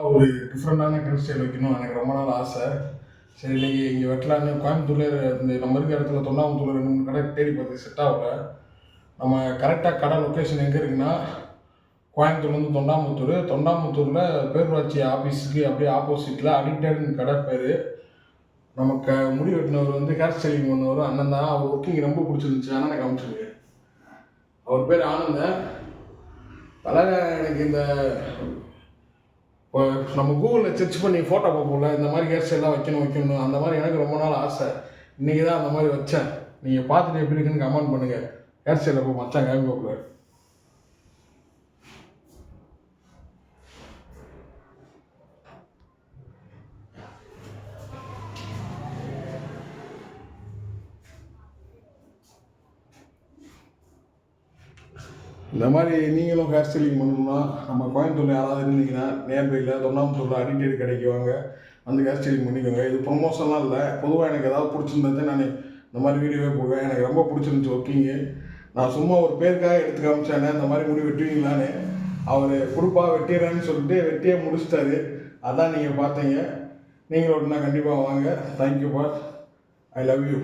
ஒரு டிஃப்ரெண்டான hair style வைக்கணும் எனக்கு ரொம்ப நாள் ஆசை. சரி இன்னைக்கு இங்கே வெட்டலான்னு கோயம்புத்தூர்ல இந்த நம்ம இருக்கிற இடத்துல தொண்டாமுத்தூர்ல 2 3 கடை தேடி பார்த்து செட் ஆகல. நம்ம கரெக்டாக கடை லொக்கேஷன் எங்கே இருக்குன்னா கோயம்புத்தூர்லேருந்து தொண்டாமுத்தூர். தொண்டாமுத்தூரில் பேரூராட்சி ஆஃபீஸுக்கு அப்படியே ஆப்போசிட்டில் அடிக்டட்னு கடை பேர். நமக்கு முடி வெட்டினவர் வந்து ஹேர் ஸ்டைலிங் பண்ணவர் அண்ணன் தான். அவர் ஒர்க்கிங் ரொம்ப பிடிச்சிருந்துச்சு. அண்ணனை காமிச்சிருக்கு. அவர் பேர் ஆனந்தன். அழகா எனக்கு இந்த இப்போ நம்ம கூகுளில் சர்ச் பண்ணி ஃபோட்டோ பார்ப்போம்ல, இந்த மாதிரி ஹேர் ஸ்டைலாக வைக்கணும் அந்த மாதிரி எனக்கு ரொம்ப நாள் ஆசை. இன்றைக்கி தான் அந்த மாதிரி வச்சேன். நீங்கள் பார்த்துட்டு எப்படி இருக்குன்னு கமெண்ட் பண்ணுங்கள். ஹேர் ஸ்டைலில் இப்போ மச்சான் காமிப்பாப்புல. இந்த மாதிரி நீங்களும் ஹேர் ஸ்டைலிங் பண்ணணும்னா நம்ம கோயம்புத்தூரில் யாராவது இருந்தீங்கன்னா நேர்பையில் தொண்டாமுத்தூரில் அடிக்கடி கடைக்கு வாங்க, வந்து ஹேர் ஸ்டைலிங் பண்ணிக்கோங்க. இது ப்ரொமோஷன்லாம் இல்லை, பொதுவாக எனக்கு ஏதாவது பிடிச்சிருந்தது நான் இந்த மாதிரி வீடியோவே போடுவேன். எனக்கு ரொம்ப பிடிச்சிருந்துச்சி ஒர்க்கிங்கு. நான் சும்மா ஒரு பேருக்காக எடுத்து காமிச்சேனே இந்த மாதிரி முடி வெட்டுவீங்களான்னு. அவர் கொடுப்பா வெட்டிடுறேன்னு சொல்லிட்டு வெட்டியே முடிச்சிட்டாரு. அதான் நீங்கள் பார்த்தீங்க. நீங்களோட நான் கண்டிப்பாக வாங்க. தேங்க்யூப்பா. I love you.